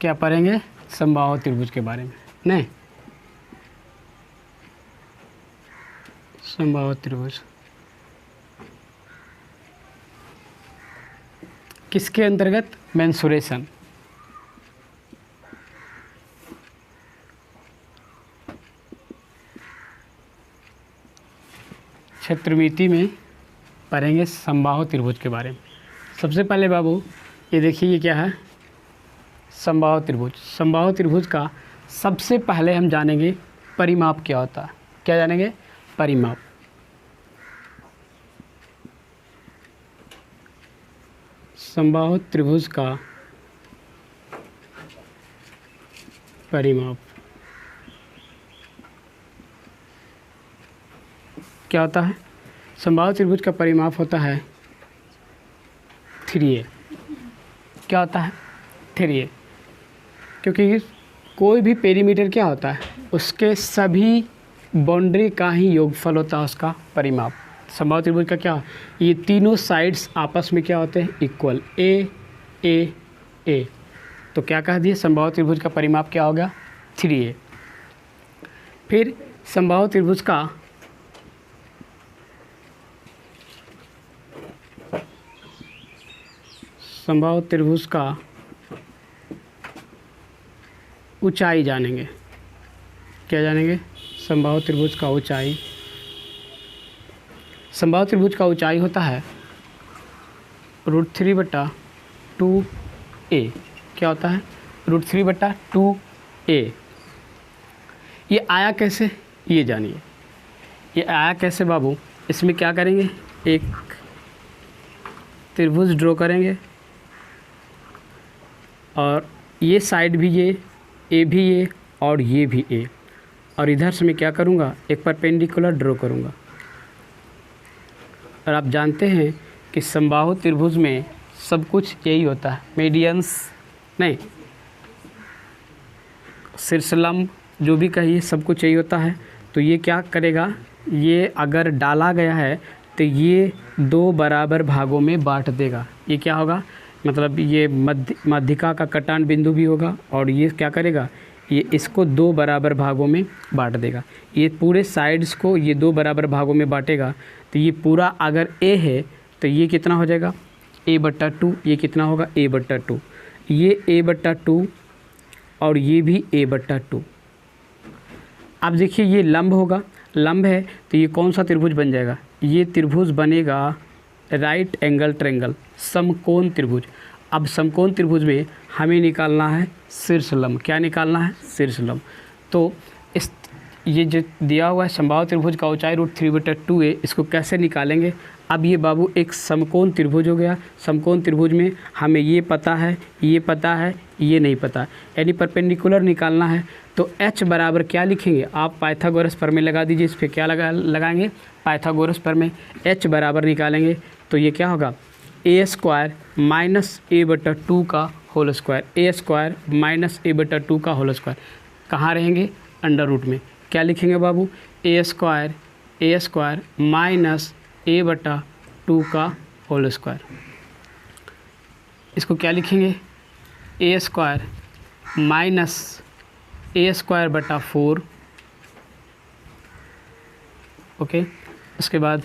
क्या पढ़ेंगे? समबाहु त्रिभुज के बारे में। नहीं, समबाहु त्रिभुज किसके अंतर्गत? मेंसुरेशन। क्षेत्रमिति में पढ़ेंगे समबाहु त्रिभुज के बारे में। सबसे पहले बाबू ये देखिए, ये क्या है? समबाहु त्रिभुज। समबाहु त्रिभुज का सबसे पहले हम जानेंगे परिमाप क्या होता है। क्या जानेंगे? परिमाप। समबाहु त्रिभुज का परिमाप क्या होता है? समबाहु त्रिभुज का परिमाप होता है 3a। क्या होता है? 3a। क्योंकि कोई भी पेरीमीटर क्या होता है? उसके सभी बाउंड्री का ही योगफल होता है उसका परिमाप। समबाहु त्रिभुज का क्या? ये तीनों साइड्स आपस में क्या होते हैं? इक्वल। ए ए ए। तो क्या कह दिए? समबाहु त्रिभुज का परिमाप क्या होगा? 3a। फिर समबाहु त्रिभुज का ऊंचाई जानेंगे। क्या जानेंगे? समबाहु त्रिभुज का ऊंचाई। समबाहु त्रिभुज का ऊंचाई होता है √3/2a। क्या होता है? √3/2a। ये आया कैसे? ये जानिए। ये आया कैसे बाबू? इसमें क्या करेंगे? एक त्रिभुज ड्रॉ करेंगे और ये साइड भी ए भी ए और ये भी ए, और इधर से मैं क्या करूँगा? एक परपेंडिकुलर ड्रॉ करूँगा। और आप जानते हैं कि समबाहु त्रिभुज में सब कुछ यही होता है, मीडियंस नहीं, शीर्षलंब जो भी कहिए सब कुछ यही होता है। तो ये क्या करेगा? ये अगर डाला गया है तो ये 2 बराबर भागों में बांट देगा। ये क्या होगा? मतलब ये मध्यिका का कटान बिंदु भी होगा, और ये क्या करेगा? ये इसको 2 बराबर भागों में बांट देगा। ये पूरे साइड्स को ये 2 बराबर भागों में बांटेगा। तो ये पूरा अगर a है तो ये कितना हो जाएगा? a/2। ये कितना होगा? a/2। ये a/2 और ये भी a/2। अब देखिए ये लंब होगा, लंब है तो ये कौन सा त्रिभुज बन जाएगा? ये त्रिभुज बनेगा राइट एंगल ट्रायंगल, समकोण त्रिभुज। अब समकोण त्रिभुज में हमें निकालना है शीर्षलंब। क्या निकालना है? शीर्षलंब। तो इस ये जो दिया हुआ है समबाहु त्रिभुज का ऊंचाई √3/2a, इसको कैसे निकालेंगे? अब ये बाबू एक समकोण त्रिभुज हो गया। समकोण त्रिभुज में हमें ये पता है, ये पता है, ये नहीं पता, यानी परपेंडिकुलर निकालना है। तो h बराबर क्या लिखेंगे? आप पाइथागोरस प्रमेय लगा दीजिए। इस पर क्या लगाएंगे? पाइथागोरस प्रमेय। h बराबर निकालेंगे तो ये क्या होगा? a² - a/2 का होल स्क्वायर। a² - a/2 का होल स्क्वायर कहाँ रहेंगे? अंडर रूट में। क्या लिखेंगे बाबू? a² - a/2 का होल स्क्वायर। इसको क्या लिखेंगे? a² - a²/4। ओके, उसके बाद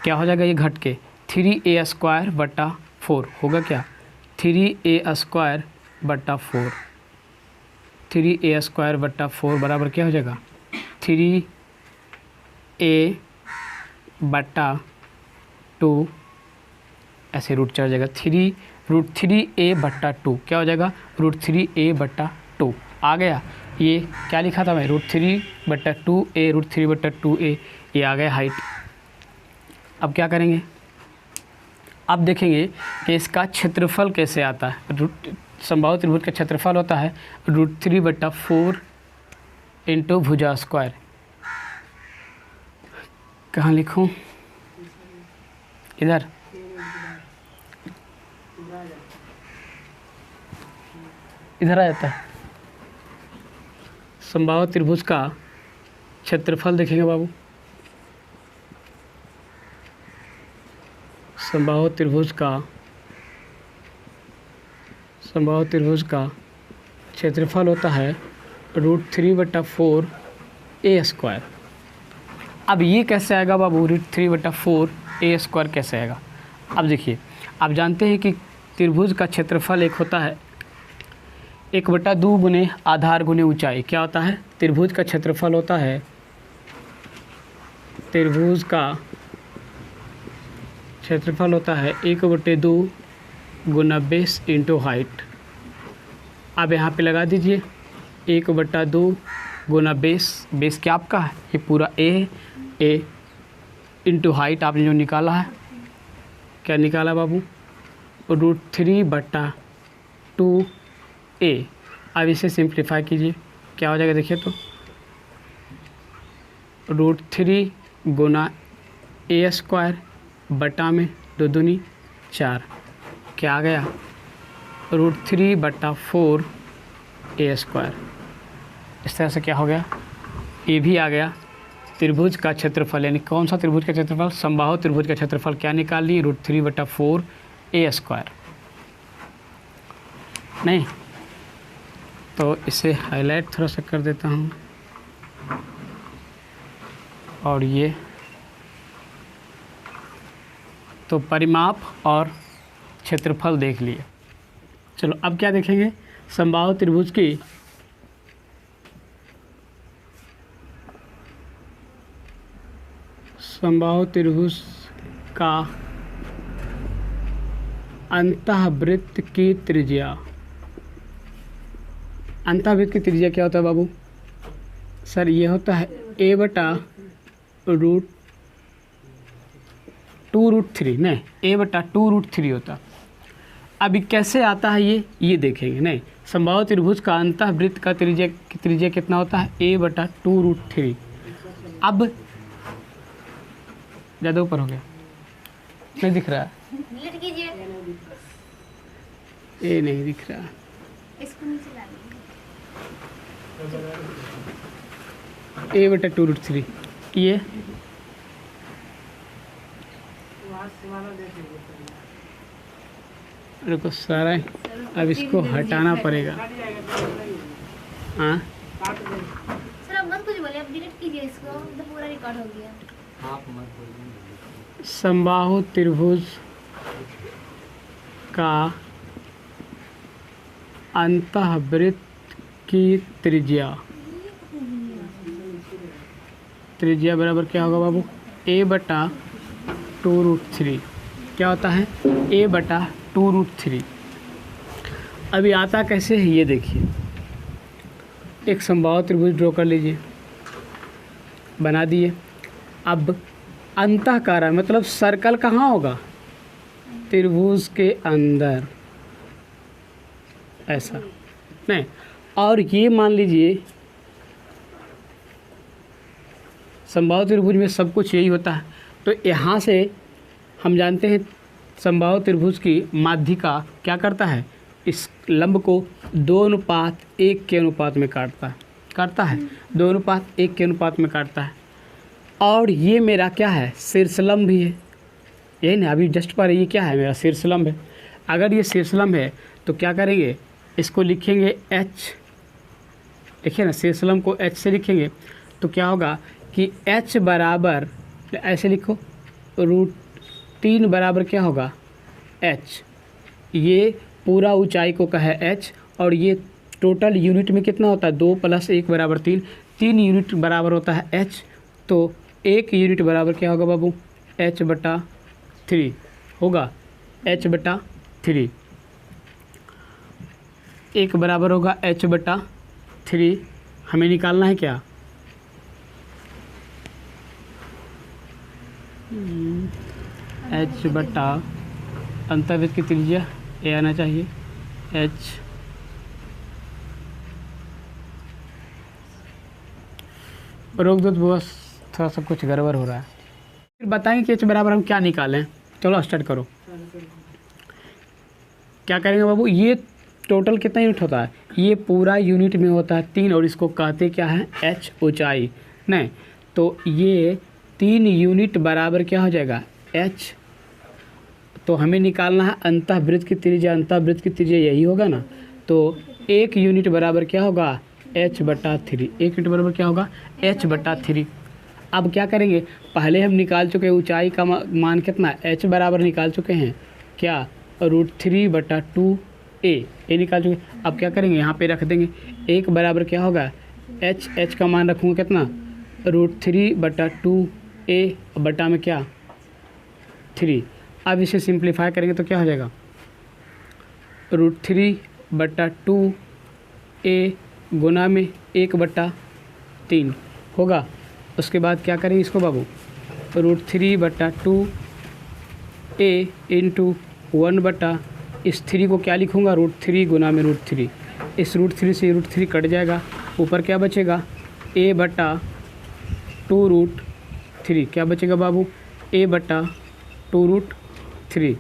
क्या हो जाएगा? ये घट के 3a²/4 होगा। क्या? 3a² / 4। 3a² / 4 बराबर क्या हो जाएगा? 3a/2 ऐसे रूट चढ़ जाएगा। √3a/2 क्या हो जाएगा? √3a/2 आ गया। ये क्या लिखा था मैं? √3/2a, √3/2a, ये आ गया हाइट। अब क्या करेंगे? अब देखेंगे कि इसका क्षेत्रफल कैसे आता है। समबाहु त्रिभुज का क्षेत्रफल होता है √3/4 इंटू भुजा स्क्वायर। कहाँ लिखूँ? इधर। इधर आ जाता है। समबाहु त्रिभुज का क्षेत्रफल देखेंगे बाबू। समबाहु त्रिभुज का क्षेत्रफल होता है √3/4 a²। अब ये कैसे आएगा बाबू, √3/4 a² कैसे आएगा? अब देखिए, आप जानते हैं कि त्रिभुज का क्षेत्रफल एक होता है 1/2 गुने आधार गुने ऊंचाई। क्या होता है? त्रिभुज का क्षेत्रफल होता है, त्रिभुज का क्षेत्रफल होता है 1/2 गुना बेस इंटू हाइट। अब यहाँ पे लगा दीजिए 1/2 गुना बेस, बेस क्या आपका है? ये पूरा ए इंटू हाइट आपने जो निकाला है, क्या निकाला बाबू? √3/2a। अब इसे सिंप्लीफाई कीजिए, क्या हो जाएगा देखिए तो, √3 गुना a² बटा में 2 दूनी 4, क्या आ गया? √3/4 a²। इस तरह से क्या हो गया? ये भी आ गया। त्रिभुज का क्षेत्रफल, यानी कौन सा त्रिभुज का क्षेत्रफल? समबाहु त्रिभुज का क्षेत्रफल क्या निकाल लिए? √3/4 a²। नहीं तो इसे हाईलाइट थोड़ा सा कर देता हूँ, और ये तो परिमाप और क्षेत्रफल देख लिए। चलो अब क्या देखेंगे? समबाहु त्रिभुज की समबाहु त्रिभुज का अंतःवृत्त की त्रिज्या। अंतःवृत्त की त्रिज्या क्या होता है बाबू? सर ये होता है a/2√3, नहीं a/2√3 होता। अभी कैसे आता है ये देखेंगे। नहीं, समबाहु त्रिभुज का अंतःवृत्त का त्रिज्या कितना होता है? a/2√3। अब ज़्यादा ऊपर हो गया, नहीं दिख रहा है, ये नहीं दिख रहा, इसको नीचे ला a/2√3 ये रुको सारा, अब इसको हटाना पड़ेगा। हाँ सर अब मत कुछ बोले, अब डिलीट कीजिए इसको, तो पूरा रिकॉर्ड हो गया। समबाहु त्रिभुज का अंतःवृत्त की त्रिज्या बराबर क्या होगा बाबू? a/2√3। क्या होता है? a/2√3। अभी आता कैसे है ये देखिए। एक समबाहु त्रिभुज ड्रॉ कर लीजिए, बना दिए। अब अंतःकार मतलब सर्कल कहाँ होगा? त्रिभुज के अंदर, ऐसा नहीं। और ये मान लीजिए समबाहु त्रिभुज में सब कुछ यही होता है, तो यहाँ से हम जानते हैं समबाहु त्रिभुज की माध्यिका क्या करता है? इस लंब को 2:1 के अनुपात में काटता है 2:1 के अनुपात में काटता है। और ये मेरा क्या है? शीर्षलंब भी है, यही ना, अभी जस्ट पर ये क्या है? मेरा शीर्षलंब है। अगर ये शीर्षलंब है तो क्या करेंगे? इसको लिखेंगे h, देखिए ना, शीर्षलंब को h से लिखेंगे तो क्या होगा कि h बराबर, ऐसे लिखो, √3 बराबर क्या होगा? h। ये पूरा ऊंचाई को का है h, और ये टोटल यूनिट में कितना होता है? 2 + 1 = 3। 3 यूनिट बराबर होता है h, तो 1 यूनिट बराबर क्या होगा बाबू? h/3 होगा, h/3। 1 बराबर होगा h/3। हमें निकालना है क्या? h/ अंतर्वृत्त की त्रिज्या ये आना चाहिए, h। रोक दो, बस थोड़ा सा कुछ गड़बड़ हो रहा है। फिर बताएंगे कि h बराबर हम क्या निकालें। चलो स्टार्ट करो। क्या करेंगे बाबू? ये टोटल कितना यूनिट होता है? ये पूरा यूनिट में होता है 3, और इसको कहते क्या है? h ऊंचाई। नहीं तो ये 3 यूनिट बराबर क्या हो जाएगा? h। तो हमें निकालना है अंतःवृत्त की त्रिज्या। अंतःवृत्त की त्रिज्या यही होगा ना, तो 1 यूनिट बराबर क्या होगा h/3। 1 यूनिट बराबर क्या होगा h/3। अब क्या करेंगे, पहले हम निकाल चुके ऊंचाई का मान कितना h बराबर निकाल चुके हैं क्या √3/2a ये निकाल चुके। अब क्या करेंगे, यहाँ पे रख देंगे 1 बराबर क्या होगा h का मान रखूँगा कितना √3/2a बटा में क्या 3। अब इसे सिंप्लीफाई करेंगे तो क्या हो जाएगा √3/2a गुना में 1/3 होगा। उसके बाद क्या करेंगे इसको बाबू √3/2a इंटू 1 इस 3 को क्या लिखूँगा √3 गुना में √3। इस √3 से √3 कट जाएगा, ऊपर क्या बचेगा a/2√3 क्या बचेगा बाबू a/2√3।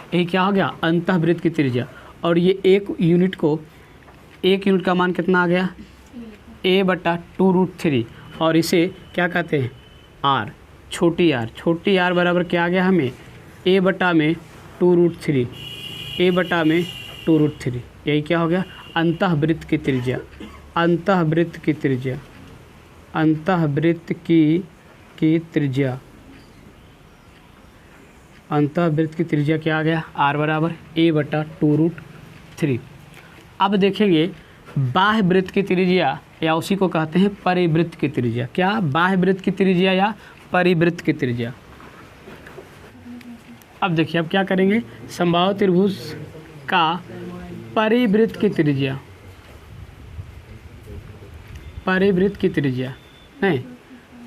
यही क्या हो गया अंतःवृत्त की त्रिज्या। और ये 1 यूनिट का मान कितना आ गया a/2√3 और इसे क्या कहते हैं r छोटी r बराबर क्या आ गया हमें a/2√3 यही क्या हो गया अंतःवृत्त की त्रिज्या। अंतःवृत्त की त्रिज्या क्या आ गया r बराबर a/2√3। अब देखेंगे बाह्य वृत्त की त्रिज्या या उसी को कहते हैं परिवृत्त की त्रिज्या। क्या बाह्य वृत्त की त्रिज्या या परिवृत्त की त्रिज्या। अब देखिए अब क्या करेंगे, समबाहु त्रिभुज का परिवृत्त की त्रिज्या नहीं,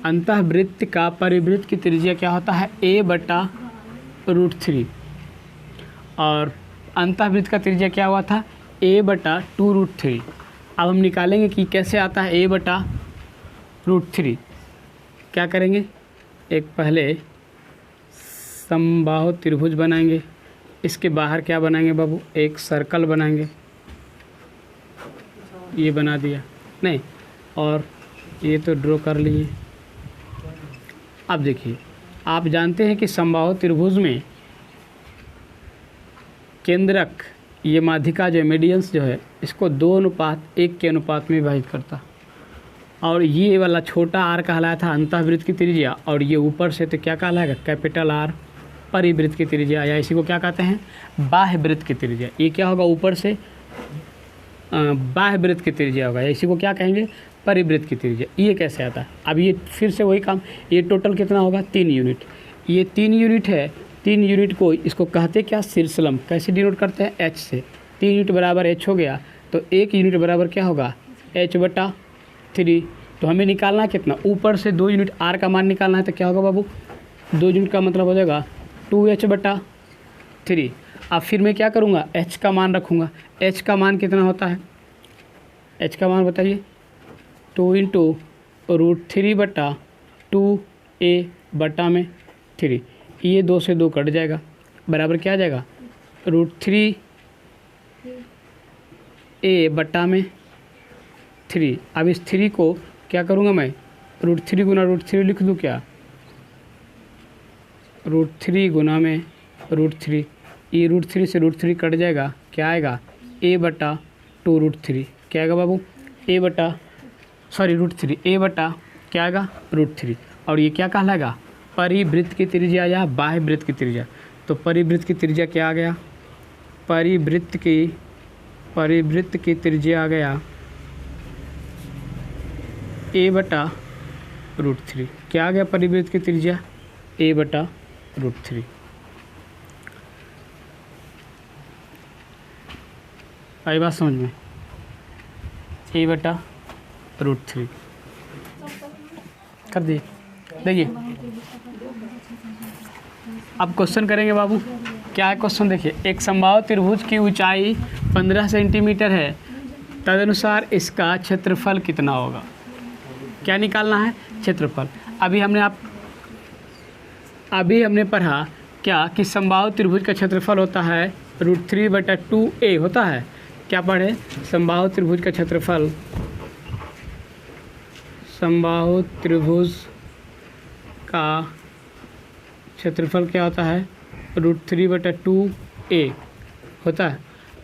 अंतःवृत्त का परिवृत्त की त्रिज्या क्या होता है a/√3 और अंतःवृत्त का त्रिज्या क्या हुआ था a/2√3। अब हम निकालेंगे कि कैसे आता है a/√3। क्या करेंगे, एक पहले समबाहु त्रिभुज बनाएंगे, इसके बाहर क्या बनाएंगे बाबू एक सर्कल बनाएंगे, ये बना दिया नहीं और ये तो ड्रॉ कर लिए। अब देखिए आप जानते हैं कि समबाहु त्रिभुज में केंद्रक ये माध्यिका जो मीडियंस जो है इसको 2:1 के अनुपात में विभाजित करता और ये वाला छोटा r कहलाया था अंतःवृत्त की त्रिज्या और ये ऊपर से तो क्या कहलाएगा कैपिटल R परिवृत्त की त्रिज्या या इसी को क्या कहते हैं बाह्य वृत्त की त्रिज्या। ये क्या होगा ऊपर से बाह्य वृत्त की त्रिज्या होगा या इसी को क्या कहेंगे परिवृत्त की त्रिज्या। ये कैसे आता है, अब ये फिर से वही काम, ये टोटल कितना होगा 3 यूनिट। ये 3 यूनिट है, 3 यूनिट को इसको कहते क्या शीर्षलंब, कैसे डिनोट करते हैं h से। 3 यूनिट बराबर h हो गया तो 1 यूनिट बराबर क्या होगा h/3। तो हमें निकालना कितना, ऊपर से 2 यूनिट r का मान निकालना है तो क्या होगा बाबू 2 यूनिट का मतलब हो जाएगा 2h/3। अब फिर मैं क्या करूँगा h का मान रखूँगा। h का मान कितना होता है, h का मान बताइए 2 × √3/2a बटा में 3। ये 2 से 2 कट जाएगा बराबर क्या आ जाएगा √3a बटा में 3। अब इस 3 को क्या करूँगा मैं √3 गुना √3 लिख दूँ क्या √3 गुना में √3। ये √3 से √3 कट जाएगा क्या आएगा a/2√3 क्या आएगा बाबू √3 a/ क्या आएगा √3। और ये क्या कहलाएगा परिवृत्त की त्रिज्या या बाह्य वृत्त की त्रिज्या। तो परिवृत्त की त्रिज्या क्या आ गया परिवृत्त की त्रिज्या आ गया a/√3। क्या आ गया परिवृत्त की त्रिज्या a/√3। आई बात समझ में a/√3 कर दिए। देखिए अब क्वेश्चन करेंगे बाबू, क्या है क्वेश्चन देखिए। एक समबाहु त्रिभुज की ऊंचाई 15 सेंटीमीटर है, तदनुसार इसका क्षेत्रफल कितना होगा। क्या निकालना है क्षेत्रफल। अभी हमने पढ़ा क्या कि समबाहु त्रिभुज का क्षेत्रफल होता है √3/2a होता है। क्या पढ़े समबाहु त्रिभुज का क्षेत्रफल, समबाहु त्रिभुज का क्षेत्रफल क्या होता है √3/2a होता है।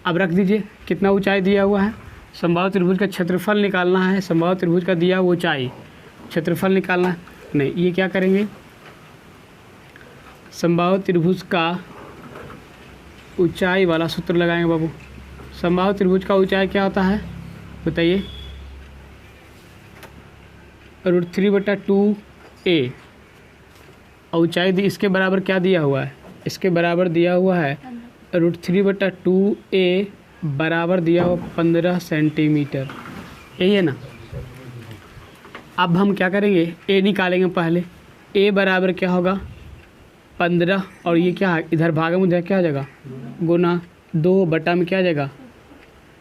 अब रख दीजिए कितना ऊंचाई दिया हुआ है, समबाहु त्रिभुज का क्षेत्रफल निकालना है, समबाहु त्रिभुज का दिया हुआ ऊंचाई, क्षेत्रफल निकालना है। नहीं, ये क्या करेंगे, समबाहु त्रिभुज का ऊंचाई वाला सूत्र लगाएंगे बाबू। समबाहु त्रिभुज का ऊंचाई क्या होता है बताइए, √3/2a। ऊंचाई इसके बराबर क्या दिया हुआ है, इसके बराबर दिया हुआ है √3/2a बराबर दिया हुआ 15 सेंटीमीटर, यही है ना। अब हम क्या करेंगे, a निकालेंगे पहले। a बराबर क्या होगा 15, और ये क्या है इधर भागा मुझे क्या आ जाएगा गुना 2 बटा में क्या आ जाएगा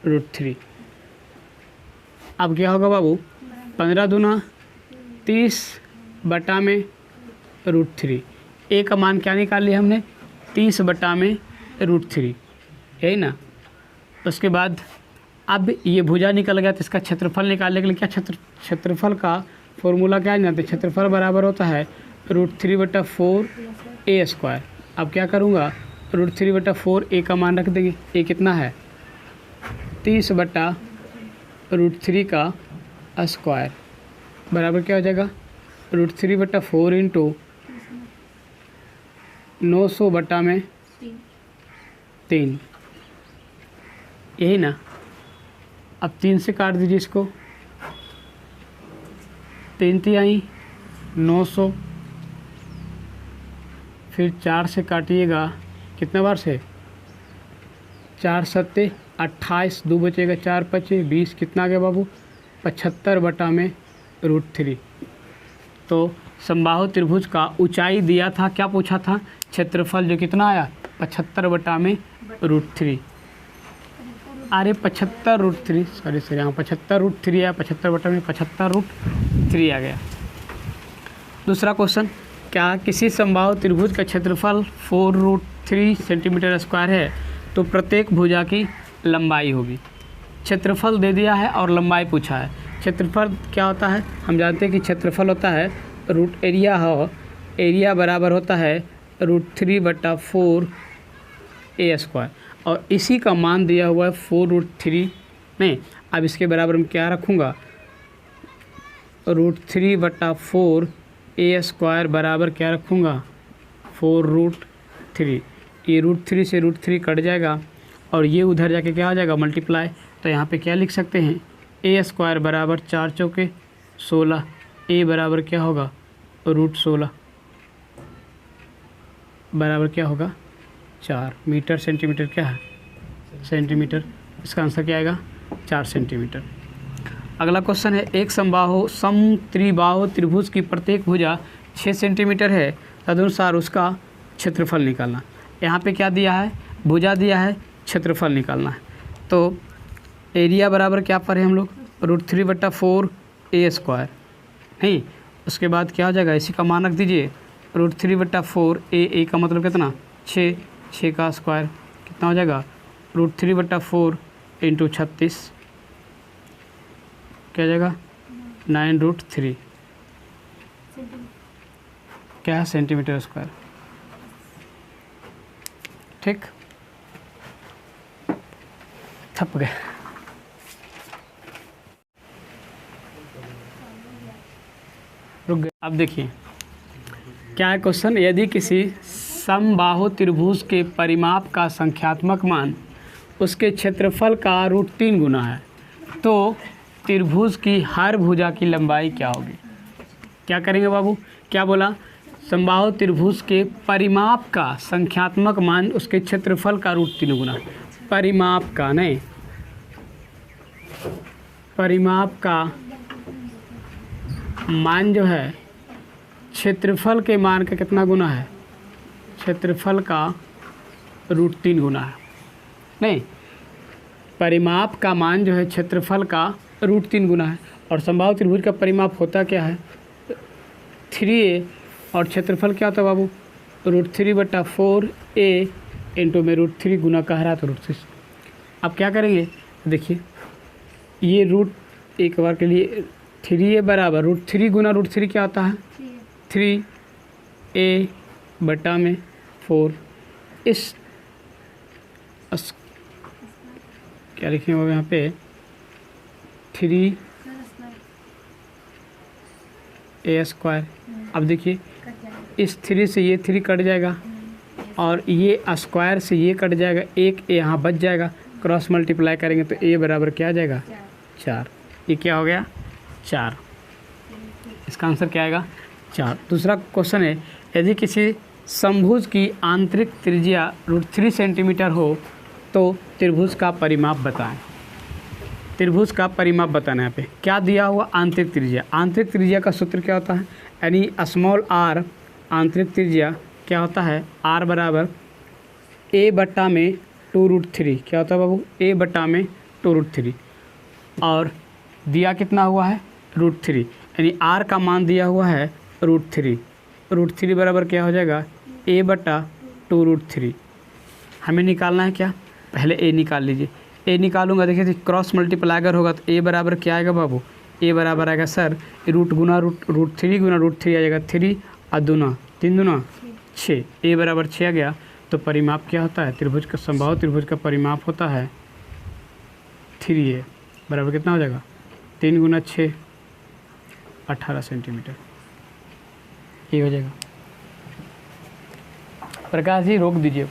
√3। अब क्या होगा बाबू 15 दूना 30 बटा में √3। a का मान क्या निकाल लिया हमने 30 बटा में √3, यही ना। उसके बाद अब ये भुजा निकल गया तो इसका क्षेत्रफल निकालने के लिए क्या क्षेत्रफल का फॉर्मूला क्या जानते हैं, क्षेत्रफल बराबर होता है √3/4a²। अब क्या करूँगा √3/4 का मान रख देंगे, a कितना है 30 बटा √3 का स्क्वायर बराबर क्या हो जाएगा √3/4 इंटू 900 बटा में 3, यही ना। अब 3 से काट दीजिए इसको, 3 तिहाई 900, फिर 4 से काटिएगा कितने बार से 4 सत्ते 28, 2 बचेगा 4 पचे 20, कितना आ गया बाबू 75 बटा में √3। तो समबाहु त्रिभुज का ऊंचाई दिया था, क्या पूछा था क्षेत्रफल, जो कितना आया 75 बटा में √3। अरे 75 √3 सॉरी यहाँ 75 √3 आया, 75 बटा में 75 √3 आ गया। दूसरा क्वेश्चन, क्या किसी समबाहु त्रिभुज का क्षेत्रफल 4√3 सेंटीमीटर स्क्वायर है तो प्रत्येक भुजा की लंबाई होगी। क्षेत्रफल दे दिया है और लंबाई पूछा है। क्षेत्रफल क्या होता है, हम जानते हैं कि क्षेत्रफल होता है रूट एरिया हो, एरिया बराबर होता है √3/4a², और इसी का मान दिया हुआ है 4√3 नहीं। अब इसके बराबर में क्या रखूँगा √3/4a² बराबर क्या रखूँगा 4√3। ये √3 से √3 कट जाएगा और ये उधर जाके क्या हो जाएगा मल्टीप्लाई। तो यहाँ पे क्या लिख सकते हैं a² बराबर 4 चौके 16, a बराबर क्या होगा √16 बराबर क्या होगा 4 मीटर, सेंटीमीटर क्या है सेंटीमीटर, इसका आंसर क्या आएगा 4 सेंटीमीटर। अगला क्वेश्चन है, एक समत्रिबाहु त्रिभुज की प्रत्येक भुजा 6 सेंटीमीटर है, तदनुसार उसका क्षेत्रफल निकालना। यहाँ पे क्या दिया है, भुजा दिया है, क्षेत्रफल निकालना है। तो एरिया बराबर क्या पर है हम लोग √3/4a² नहीं। उसके बाद क्या हो जाएगा, इसी का मान रख दीजिए √3/4a का मतलब कितना 6 का स्क्वायर कितना हो जाएगा √3/4 इंटू 36 क्या हो जाएगा 9√3 क्या है सेंटीमीटर स्क्वायर। ठीक, थप गए। रुक गए। अब देखिए क्या है क्वेश्चन, यदि किसी समबाहु त्रिभुज के परिमाप का संख्यात्मक मान उसके क्षेत्रफल का √3 गुना है तो त्रिभुज की हर भुजा की लंबाई क्या होगी। क्या करेंगे बाबू, क्या बोला, समबाहु त्रिभुज के परिमाप का संख्यात्मक मान उसके क्षेत्रफल का √3 गुना। परिमाप का नहीं, परिमाप का मान जो है क्षेत्रफल के मान का कितना गुना है, क्षेत्रफल का √3 गुना है। नहीं, परिमाप का मान जो है क्षेत्रफल का √3 गुना है। और समबाहु त्रिभुज का परिमाप होता क्या है 3a, और क्षेत्रफल क्या होता है बाबू √3/4a इंटू में √3 गुना कह रहा तो √3। अब क्या करेंगे, देखिए ये एक बार के लिए 3a बराबर √3 गुना √3 क्या होता है 3a बटा में 4। इस क्या लिखेंगे बाबू यहाँ पे 3 a स्क्वायर। अब देखिए इस 3 से ये 3 कट जाएगा और ये स्क्वायर से ये कट जाएगा, एक a यहाँ बच जाएगा, क्रॉस मल्टीप्लाई करेंगे तो a बराबर क्या आ जाएगा 4। ये क्या हो गया 4, इसका आंसर क्या आएगा 4। दूसरा क्वेश्चन है, यदि किसी समभुज की आंतरिक त्रिज्या √3 सेंटीमीटर हो तो त्रिभुज का परिमाप बताएं। त्रिभुज का परिमाप बताना है। यहाँ पे क्या दिया हुआ, आंतरिक त्रिज्या। आंतरिक त्रिज्या का सूत्र क्या होता है, यानी स्मॉल r आंतरिक त्रिज्या क्या होता है, r बराबर a बट्टा में 2√3। क्या होता है बाबू, a बट्टा में 2√3 और दिया कितना हुआ है √3, यानी r का मान दिया हुआ है √3। √3 बराबर क्या हो जाएगा a बट्टा 2√3। हमें निकालना है क्या, पहले a निकाल लीजिए। a निकालूंगा, देखिए क्रॉस मल्टीप्लाई अगर होगा तो a बराबर क्या आएगा बाबू, a बराबर आएगा सर रूट गुना √3 गुना √3 आ जाएगा 3 और दूना 3 दूना 6, a बराबर 6 आ गया। तो परिमाप क्या होता है, त्रिभुज का संभावित त्रिभुज का परिमाप होता है 3a बराबर कितना हो जाएगा 3 गुना 6 18 सेंटीमीटर, ये हो जाएगा। प्रकाश जी रोक दीजिए।